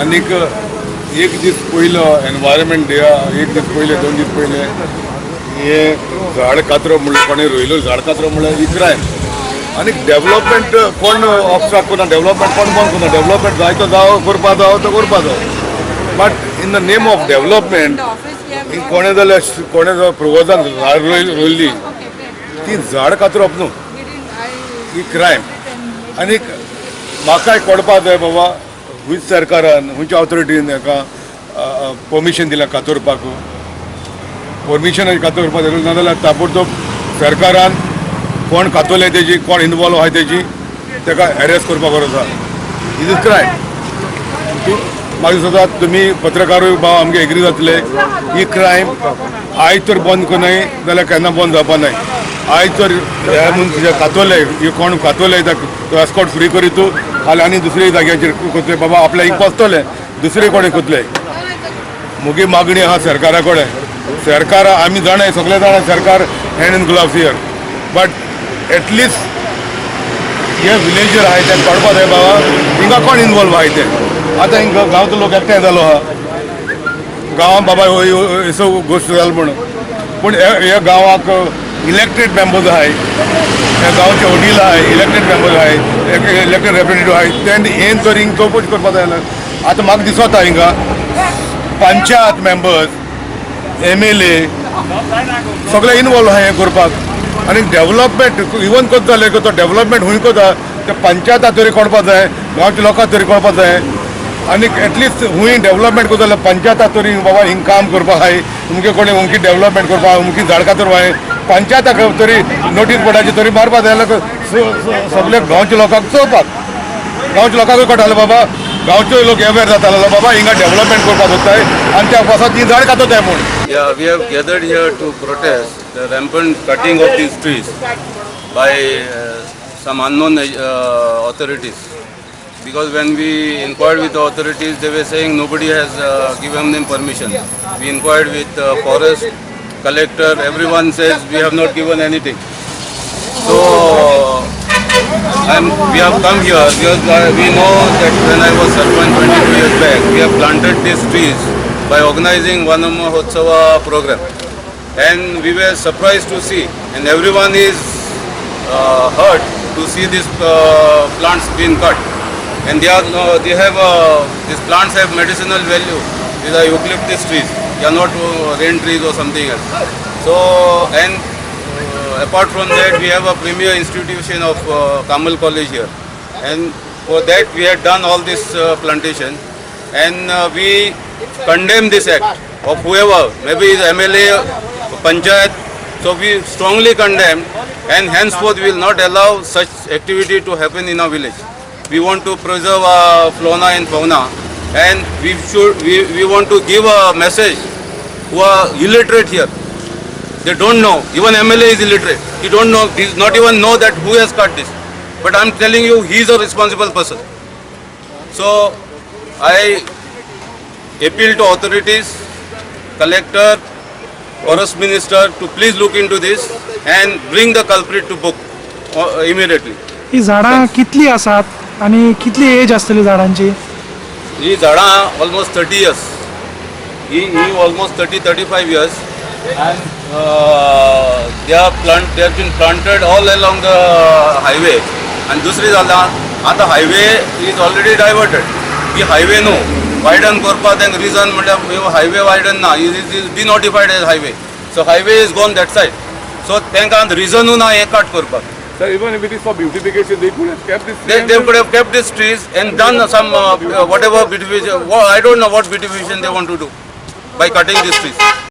आनीक एक दीस पयलो एनवायरमेंट डे एक दीस पयले 2 दीस पयले हे झाड कातरो म्हणल्यार कोणें रोयलो झाड कातरो म्हणल्यार ही क्रायम. आनीक डेव्हलपमेंट कोण ऑब्स्ट्रक्ट करना, डेव्हलपमेंट कोण बंद करना, डेव्हलपमेंट जायतो जावो करपा जावो तो करपा जावो. But in the name of development कोणें जाल्यार कोणें प्रोवोजान झाड रोयली ती झाड कातरप न्हू, ही क्रायम. आनीक म्हाकाय कळपा जाय बाबा हुंच सरकारान हुंच्या ऑथॉरिटीन हाका परमिशन दिलां कातरपाक, परमिशन कातरपाक दिलें नाजाल्यार ताबडतोब सरकारान कोण कातोले तेजी कोण इनवॉल्व आहाय तेजी ताका अरेस्ट करपाक गरज आसा. Is is crime. म्हाका दिसता तुमी पत्रकारूय भाव आमगे एग्री जातले ही क्रायम आयज तर बंद करनाय जाल्यार केन्ना बंद जावपा नाय. आयज तर हे म्हूण कातोले हे कोण कातोले तो एस्कॉर्ट फ्री करी तूं फाल्यां आनी दुसरे जाग्याचेर कोतले बाबा आपल्या एक पोसतले दुसरे कोणें कोतले. मुगे मागणी आहा सरकारा कडेन, सरकार आमी जाणाय सगळे जाणाय सरकार hand in gloves here, but at least हे विलेजर आहाय ते कळपा जाय बाबा हिंगा कोण इनवॉल्व आहाय ते. आतां हिंगा गांवचो लोक एकठांय जालो आहा गांवांत बाबा असो गोश्ट जालो म्हणून, पूण ह्या गांवाक इलेक्टेड मेंबर्स आहाय, ह्या गांवचे वडील आहाय, इलेक्टेड मेंबर्स आहाय, इलेक्टेड रिप्रेझेंटेटिव्ह आहाय, तेंनी हें तर हिंग चवकशी करपा जाय. आतां म्हाका दिसता हिंगा पंचायत मेंबर्स MLA सगळे इनवॉल्व आहाय हें करपाक. आनी डेव्हलपमेंट इवन कोत जालें तो डेव्हलपमेंट खूंय कोता ते पंचायता तरी कळपा जाय, गांवच्या लोकांक तरी कळपा जाय. आनी एटलिस्ट हुंय डेव्हलपमेंट करता जाल्यार पंचायता तरी बाबा हिंग काम करपा आहाय, तुमगे कोणी हुंकी डेव्हलपमेंट करपा हुंकी झाड कातरपा आहाय, पंचायताक तरी नोटीस बोर्डाची तरी मारपा जाय जाल्यार सगळे गांवच्या लोकांक चोवपाक, गांवच्या लोकांकूय कळटालें बाबा गांवचे लोक अवेर जाताले बाबा हिंगा डेव्हलपमेंट करपा सोदताय आनी त्या पासत ती झाड कातताय म्हूण. Yeah, we have gathered here to protest the rampant cutting of these trees by some unknown authorities. Because when we inquired with the authorities, they were saying nobody has given them permission. We inquired with forest, collector, everyone says we have not given anything. So we have come here because we know that when I was Sarpanch 22 years back, we have planted these trees by organizing Van Mahotsava program. And we were surprised to see, and everyone is hurt to see these plants being cut. And they have these plants have medicinal value. These are eucalyptus trees. They are not rain trees or something else. So apart from that, we have a premier institution of Kamal College here, and for that we had done all this plantation, and we condemn this act of whoever, maybe is MLA, Panchayat. So we strongly condemn, and henceforth we will not allow such activity to happen in our village. We want to preserve our fauna and fauna, and we want to give a message who are illiterate here. They don't know. Even MLA is illiterate. He don't know. He does not even know that who has cut this. But I'm telling you, he is a responsible person. So I appeal to authorities, collector, forest minister to please look into this and bring the culprit to book immediately. ही झाडां कितली आसात आणि कितली as आसतली झाडांची? ही झाडां almost 30 years. He almost 30-35 years. And they have been planted all along the highway. And दुसरी जाला आता highway is already diverted. ही highway नो widen करपा तेंक reason म्हटल्यार highway widen ना, it is denotified as highway. So highway is gone that side. So तेंका reason ना हे cut करपाक. Sir, even if it is for beautification, they could have kept this. They could have kept these trees and done some whatever beautification. I don't know what beautification they want to do by cutting these trees.